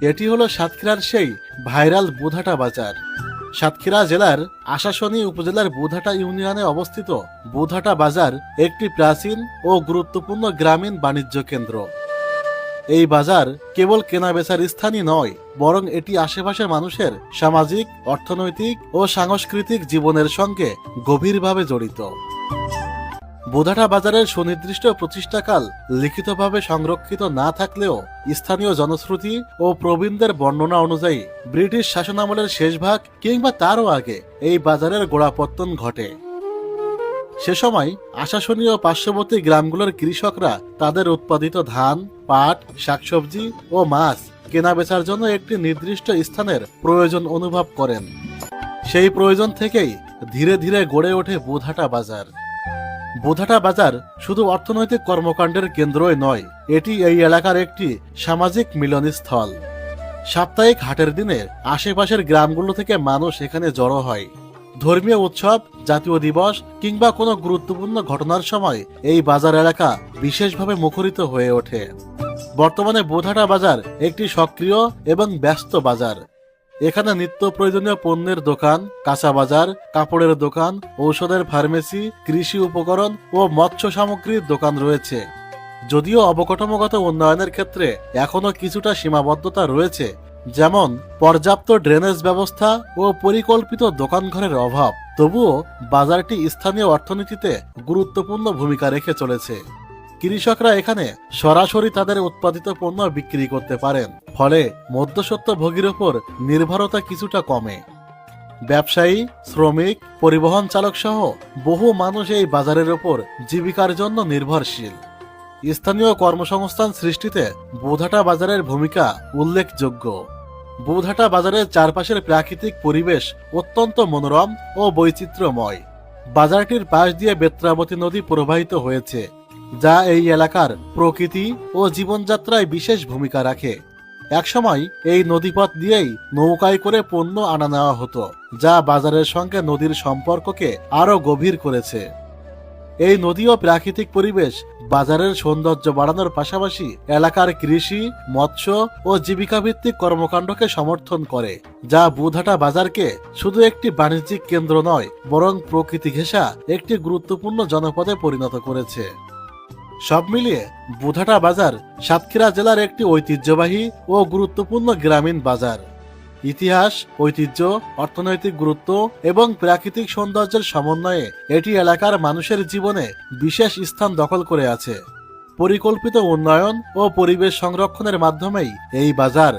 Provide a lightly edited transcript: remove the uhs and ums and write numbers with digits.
এটি হলো সাতক্ষীরার সেই ভাইরাল বুধাটা বাজার। সাতক্ষীরা জেলার আশাশুনি উপজেলার বুধাটা ইউনিয়নে অবস্থিত বুধাটা বাজার একটি প্রাচীন ও গুরুত্বপূর্ণ গ্রামীণ বাণিজ্য কেন্দ্র। এই বাজার কেবল কেনাবেচার স্থানই নয়, বরং এটি আশেপাশের মানুষের সামাজিক, অর্থনৈতিক ও সাংস্কৃতিক জীবনের সঙ্গে গভীরভাবে জড়িত। বুধাটা বাজারের সুনির্দিষ্ট প্রতিষ্ঠাকাল লিখিতভাবে সংরক্ষিত না থাকলেও স্থানীয় জনশ্রুতি ও প্রবীণদের বর্ণনা অনুযায়ী ব্রিটিশ শাসনামলের শেষ ভাগ কিংবা তারও আগে এই বাজারের গোড়াপত্তন ঘটে। সে সময় আশাশুনি ও পার্শ্ববর্তী গ্রামগুলোর কৃষকরা তাদের উৎপাদিত ধান, পাট, শাকসবজি ও মাছ কেনাবেচার জন্য একটি নির্দিষ্ট স্থানের প্রয়োজন অনুভব করেন। সেই প্রয়োজন থেকেই ধীরে ধীরে গড়ে ওঠে বুধাটা বাজার। বুধাটা বাজার শুধু অর্থনৈতিক কর্মকাণ্ডের কেন্দ্রই নয়, এটি এই এলাকার একটি সামাজিক মিলনস্থল। সাপ্তাহিক হাটের দিনে আশেপাশের গ্রামগুলো থেকে মানুষ এখানে জড়ো হয়। ধর্মীয় উৎসব, জাতীয় দিবস কিংবা কোনো গুরুত্বপূর্ণ ঘটনার সময় এই বাজার এলাকা বিশেষভাবে মুখরিত হয়ে ওঠে। বর্তমানে বুধাটা বাজার একটি সক্রিয় এবং ব্যস্ত বাজার। এখানে নিত্য প্রয়োজনীয় পণ্যের দোকান, কাঁচা বাজার, কাপড়ের দোকান, ঔষধের ফার্মেসি, কৃষি উপকরণ ও মৎস্য সামগ্রীর দোকান রয়েছে। যদিও অবকাঠামোগত উন্নয়নের ক্ষেত্রে এখনো কিছুটা সীমাবদ্ধতা রয়েছে, যেমন পর্যাপ্ত ড্রেনেজ ব্যবস্থা ও পরিকল্পিত দোকানঘরের অভাব, তবুও বাজারটি স্থানীয় অর্থনীতিতে গুরুত্বপূর্ণ ভূমিকা রেখে চলেছে। কৃষকরা এখানে সরাসরি তাদের উৎপাদিত পণ্য বিক্রি করতে পারেন, ফলে মধ্যস্বত্বভোগীর ওপর নির্ভরতা কিছুটা কমে। ব্যবসায়ী, শ্রমিক, পরিবহন চালক সহ বহু মানুষ এই বাজারের ওপর জীবিকার জন্য নির্ভরশীল। স্থানীয় কর্মসংস্থান সৃষ্টিতে বুধাটা বাজারের ভূমিকা উল্লেখযোগ্য। বুধাটা বাজারের চারপাশের প্রাকৃতিক পরিবেশ অত্যন্ত মনোরম ও বৈচিত্র্যময়। বাজারটির পাশ দিয়ে বেত্রাবতী নদী প্রবাহিত হয়েছে, যা এই এলাকার প্রকৃতি ও জীবনযাত্রায় বিশেষ ভূমিকা রাখে। একসময় এই নদীপথ দিয়েই নৌকায় করে পণ্য আনা নেওয়া হতো, যা বাজারের সঙ্গে নদীর সম্পর্ককে আরো গভীর করেছে। এই নদী ও প্রাকৃতিক পরিবেশ বাজারের সৌন্দর্য বাড়ানোর পাশাপাশি এলাকার কৃষি, মৎস্য ও জীবিকাভিত্তিক কর্মকাণ্ডকে সমর্থন করে, যা বুধাটা বাজারকে শুধু একটি বাণিজ্যিক কেন্দ্র নয়, বরং প্রকৃতি ঘেঁষা একটি গুরুত্বপূর্ণ জনপদে পরিণত করেছে। সব মিলিয়ে বুধাটা বাজার সাতক্ষীরা জেলার একটি ঐতিহ্যবাহী ও গুরুত্বপূর্ণ গ্রামীণ বাজার। ইতিহাস, ঐতিহ্য, অর্থনৈতিক গুরুত্ব এবং প্রাকৃতিক সৌন্দর্যের সমন্বয়ে এটি এলাকার মানুষের জীবনে বিশেষ স্থান দখল করে আছে। পরিকল্পিত উন্নয়ন ও পরিবেশ সংরক্ষণের মাধ্যমেই এই বাজার